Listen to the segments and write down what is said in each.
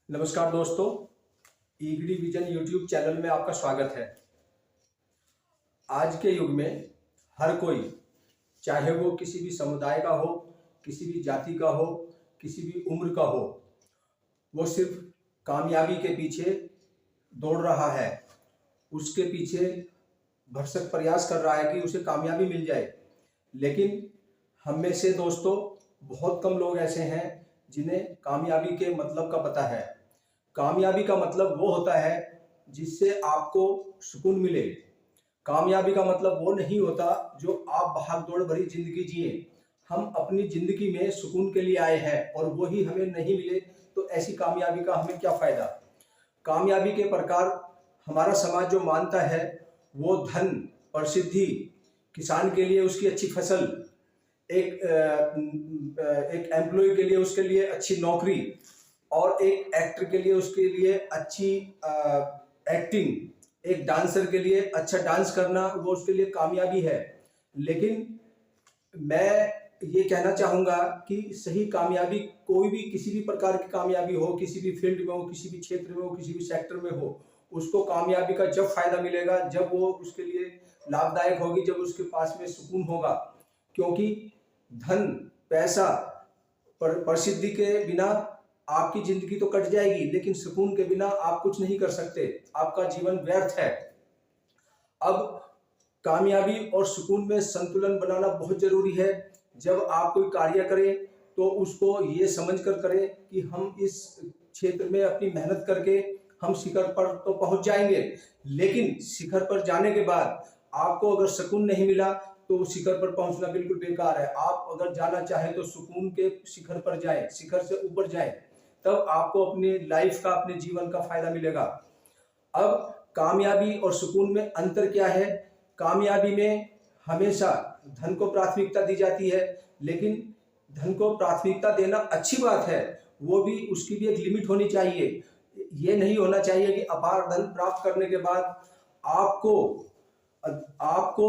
नमस्कार दोस्तों, ईगडी vision YouTube channel में आपका स्वागत है। आज के युग में हर कोई, चाहे वो किसी भी समुदाय का हो, किसी भी जाति का हो, किसी भी उम्र का हो, वो सिर्फ कामयाबी के पीछे दौड़ रहा है। उसके पीछे भरसक प्रयास कर रहा है कि उसे कामयाबी मिल जाए। लेकिन हम में से दोस्तों बहुत कम लोग ऐसे हैं जिन्हें कामयाबी के मतलब का पता है। कामयाबी का मतलब वो होता है जिससे आपको सुकून मिले। कामयाबी का मतलब वो नहीं होता जो आप भाग दौड़ भरी जिंदगी जिए। हम अपनी जिंदगी में सुकून के लिए आए हैं और वही हमें नहीं मिले तो ऐसी कामयाबी का हमें क्या फायदा। कामयाबी के प्रकार हमारा समाज जो मानता है वो धन, प्रसिद्धि, किसान के लिए उसकी अच्छी फसल, एक एम्प्लॉय के लिए उसके लिए अच्छी नौकरी और एक एक्टर के लिए उसके लिए अच्छी एक्टिंग, एक डांसर के लिए अच्छा डांस करना, वो उसके लिए कामयाबी है। लेकिन मैं ये कहना चाहूँगा कि सही कामयाबी कोई भी, किसी भी प्रकार की कामयाबी हो, किसी भी फील्ड में हो, किसी भी क्षेत्र में हो, किसी भी सेक्टर में हो, उसको कामयाबी का जब फायदा मिलेगा जब वो उसके लिए लाभदायक होगी, जब उसके पास में सुकून होगा। क्योंकि धन, पैसा, प्रसिद्धि के बिना आपकी जिंदगी तो कट जाएगी, लेकिन सुकून के बिना आप कुछ नहीं कर सकते, आपका जीवन व्यर्थ है। अब कामयाबी और सुकून में संतुलन बनाना बहुत जरूरी है। जब आप कोई कार्य करें तो उसको ये समझ कर करें कि हम इस क्षेत्र में अपनी मेहनत करके हम शिखर पर तो पहुंच जाएंगे, लेकिन शिखर पर जाने के बाद आपको अगर सुकून नहीं मिला तो शिखर पर पहुंचना बिल्कुल बेकार है। आप अगर जाना चाहें तो सुकून के शिखर पर जाएं, शिखर से ऊपर जाएं, तब आपको अपनी लाइफ का, अपने जीवन का फायदा मिलेगा। अब कामयाबी और सुकून में अंतर क्या है? कामयाबी में हमेशा धन को प्राथमिकता दी जाती है, लेकिन धन को प्राथमिकता देना अच्छी बात है, वो भी, उसकी भी एक लिमिट होनी चाहिए। ये नहीं होना चाहिए कि अपार धन प्राप्त करने के बाद आपको आपको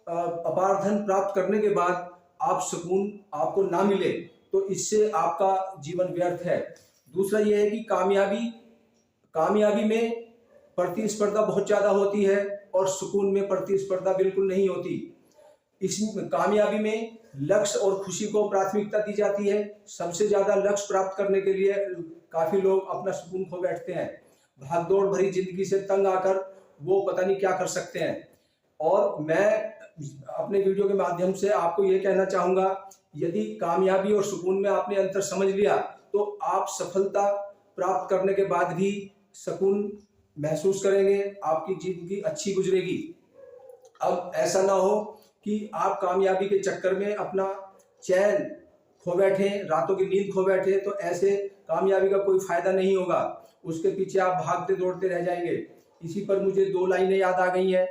अपार धन प्राप्त करने के बाद आप सुकून आपको ना मिले, तो इससे आपका जीवन व्यर्थ है। दूसरा यह है कि कामयाबी में प्रतिस्पर्धा बहुत ज्यादा होती है और सुकून में प्रतिस्पर्धा बिल्कुल नहीं होती। इस कामयाबी में लक्ष्य और खुशी को प्राथमिकता दी जाती है। सबसे ज्यादा लक्ष्य प्राप्त करने के लिए काफी लोग अपना सुकून खो बैठते हैं। भागदौड़ भरी जिंदगी से तंग आकर वो पता नहीं क्या कर सकते हैं। और मैं अपने वीडियो के माध्यम से आपको ये कहना चाहूंगा, यदि कामयाबी और सुकून में आपने अंतर समझ लिया तो आप सफलता प्राप्त करने के बाद भी सुकून महसूस करेंगे, आपकी जिंदगी अच्छी गुजरेगी। अब ऐसा ना हो कि आप कामयाबी के चक्कर में अपना चैन खो बैठे, रातों की नींद खो बैठे, तो ऐसे कामयाबी का कोई फायदा नहीं होगा। उसके पीछे आप भागते दौड़ते रह जाएंगे। इसी पर मुझे दो लाइनें याद आ गई हैं।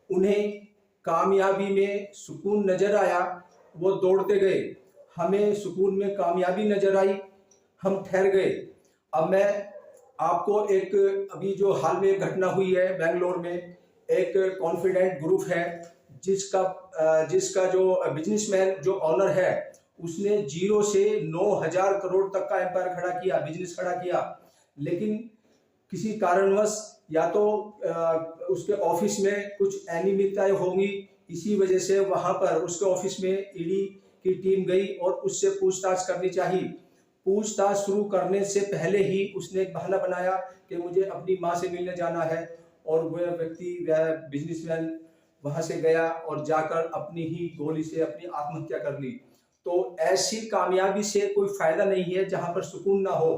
उन्हें कामयाबी में सुकून नजर आया, वो दौड़ते गए। हमें सुकून में कामयाबी नजर आई, हम ठहर गए। अब मैं आपको एक, अभी जो हाल में घटना हुई है बेंगलोर में, एक कॉन्फिडेंट ग्रुप है जिसका जो बिजनेसमैन, जो ऑनर है, उसने 0 से 9,000 करोड़ तक का एम्पायर खड़ा किया, बिजनेस खड़ा किया। लेकिन किसी कारणवश या तो उसके ऑफिस में कुछ अनियमितताएं होंगी, इसी वजह से वहां पर उसके ऑफिस में ईडी की टीम गई और उससे पूछताछ करनी चाहिए। पूछताछ शुरू करने से पहले ही उसने एक बहाना बनाया कि मुझे अपनी माँ से मिलने जाना है, और वह व्यक्ति, वह बिजनेसमैन वहां से गया और जाकर अपनी ही गोली से अपनी आत्महत्या कर ली। तो ऐसी कामयाबी से कोई फायदा नहीं है जहां पर सुकून ना हो।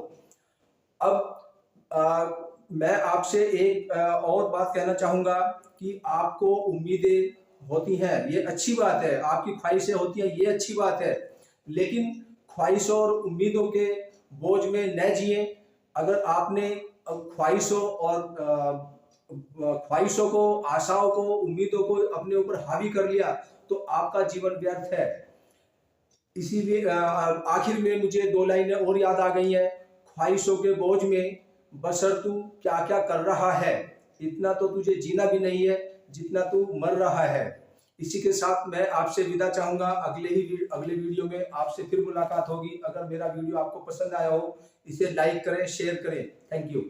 अब मैं आपसे एक और बात कहना चाहूंगा कि आपको उम्मीदें होती हैं, ये अच्छी बात है, आपकी ख्वाहिशें होती हैं, ये अच्छी बात है, लेकिन ख्वाहिशों और उम्मीदों के बोझ में न जिए। अगर आपने ख्वाहिशों को, आशाओं को, उम्मीदों को अपने ऊपर हावी कर लिया तो आपका जीवन व्यर्थ है। इसीलिए आखिर में मुझे दो लाइनें और याद आ गई हैं। ख्वाहिशों के बोझ में बसर तू क्या क्या कर रहा है, इतना तो तुझे जीना भी नहीं है जितना तू मर रहा है। इसी के साथ मैं आपसे विदा चाहूंगा। अगले वीडियो में आपसे फिर मुलाकात होगी। अगर मेरा वीडियो आपको पसंद आया हो, इसे लाइक करें, शेयर करें। Thank you.